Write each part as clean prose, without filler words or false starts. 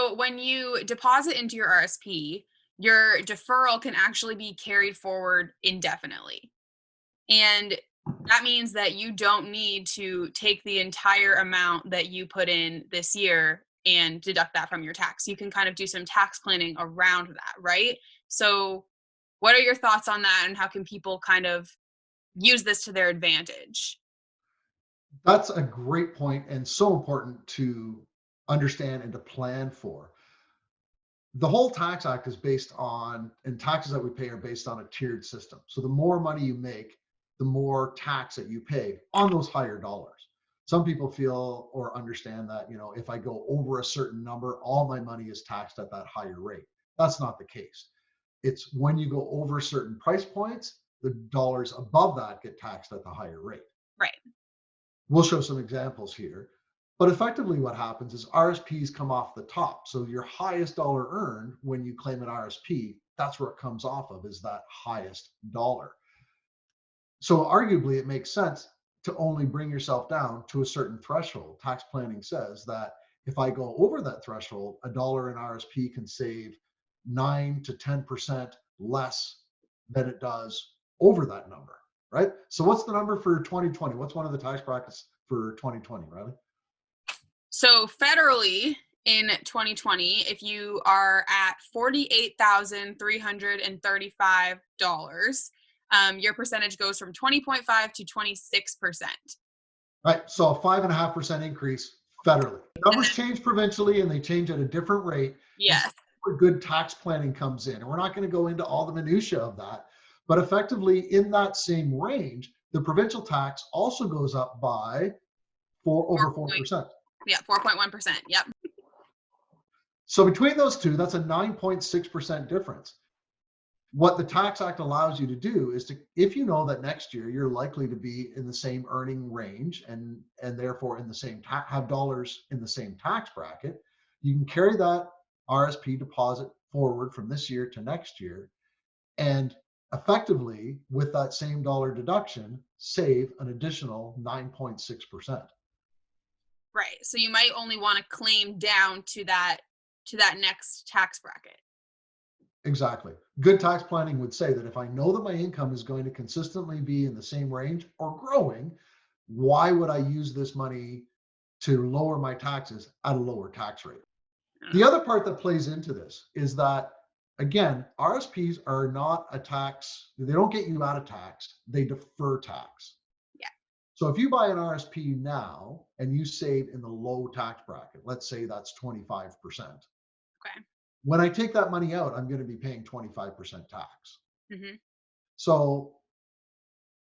So when you deposit into your RSP, your deferral can actually be carried forward indefinitely. And that means that you don't need to take the entire amount that you put in this year and deduct that from your tax. You can kind of do some tax planning around that, right? So, what are your thoughts on that, and how can people kind of use this to their advantage? That's a great point and so important to understand and to plan for. The whole tax act is based on, and taxes that we pay are based on a tiered system. So the more money you make, the more tax that you pay on those higher dollars. Some people feel or understand that, if I go over a certain number, all my money is taxed at that higher rate. That's not the case. It's when you go over certain price points, the dollars above that get taxed at the higher rate. Right. We'll show some examples here. But effectively, what happens is RSPs come off the top. So your highest dollar earned when you claim an RSP, that's where it comes off of, is that highest dollar. So arguably, it makes sense to only bring yourself down to a certain threshold. Tax planning says that if I go over that threshold, a dollar in RSP can save 9 to 10% less than it does over that number, right? So what's the number for 2020? What's one of the tax brackets for 2020, Riley? So federally in 2020, if you are at $48,335, your percentage goes from 20.5 to 26%. Right. So a 5.5% increase federally. And Numbers then, change provincially and they change at a different rate. And so yes. where good tax planning comes in. And we're not going to go into all the minutia of that. But effectively, in that same range, the provincial tax also goes up by Four over point, 4%. yeah, 4.1%. Yep. So between those two, that's a 9.6% difference. What the tax act allows you to do is to, if you know that next year you're likely to be in the same earning range and therefore in the same have dollars in the same tax bracket, you can carry that RSP deposit forward from this year to next year, and effectively with that same dollar deduction save an additional 9.6%. Right. So you might only want to claim down to that next tax bracket. Exactly. Good tax planning would say that if I know that my income is going to consistently be in the same range or growing, why would I use this money to lower my taxes at a lower tax rate? The other part that plays into this is that, again, RSPs are not a tax, they don't get you out of tax, they defer tax. Yeah. So if you buy an RSP now and you save in the low tax bracket, let's say that's 25%. Okay. When I take that money out, I'm going to be paying 25% tax. Hmm. So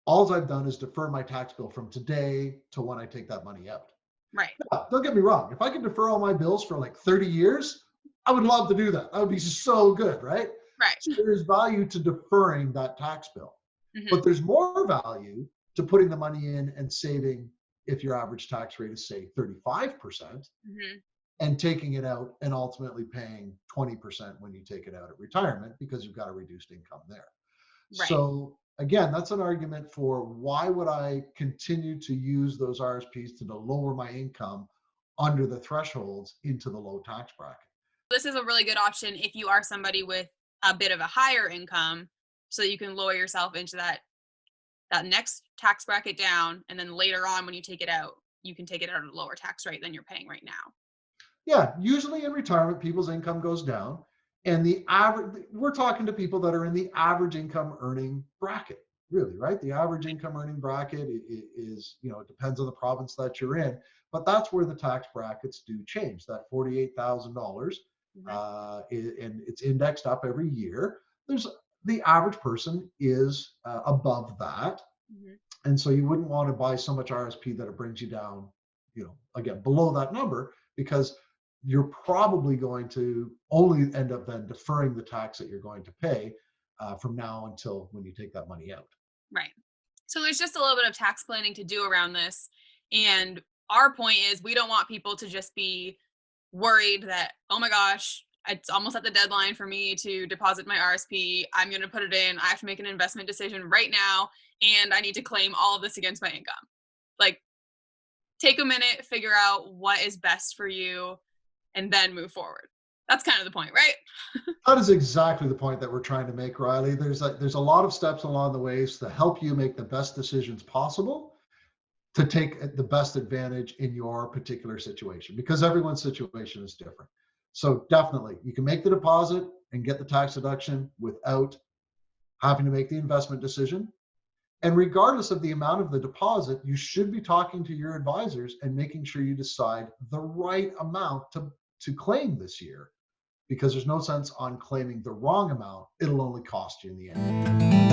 all I've done is defer my tax bill from today to when I take that money out. Right. Now, don't get me wrong. If I can defer all my bills for like 30 years, I would love to do that. That would be so good, right? Right. So there's value to deferring that tax bill, Hmm. but there's more value to putting the money in and saving if your average tax rate is, say, 35%, Hmm. and taking it out and ultimately paying 20% when you take it out at retirement because you've got a reduced income there. Right. So again, that's an argument for why would I continue to use those RSPs to lower my income under the thresholds into the low tax bracket. This is a really good option if you are somebody with a bit of a higher income, so you can lower yourself into that next tax bracket down, and then later on when you take it out, you can take it out at a lower tax rate than you're paying right now. Yeah, usually in retirement, people's income goes down. And the average, we're talking to people that are in the average income earning bracket, really, right? The average income earning bracket is, it depends on the province that you're in, but that's where the tax brackets do change. That $48,000, Hmm. and it's indexed up every year. There's the average person is above that. Hmm. And so you wouldn't want to buy so much RSP that it brings you down, again, below that number, because you're probably going to only end up then deferring the tax that you're going to pay from now until when you take that money out. Right. So there's just a little bit of tax planning to do around this. And our point is we don't want people to just be worried that, oh my gosh, it's almost at the deadline for me to deposit my RSP. I'm going to put it in. I have to make an investment decision right now. And I need to claim all of this against my income. Like, take a minute, figure out what is best for you, and then move forward. That's kind of the point, right? That is exactly the point that we're trying to make, Riley. There's a lot of steps along the ways to help you make the best decisions possible to take the best advantage in your particular situation, because everyone's situation is different. So definitely, you can make the deposit and get the tax deduction without having to make the investment decision. And regardless of the amount of the deposit, you should be talking to your advisors and making sure you decide the right amount to claim this year, because there's no sense on claiming the wrong amount. It'll only cost you in the end.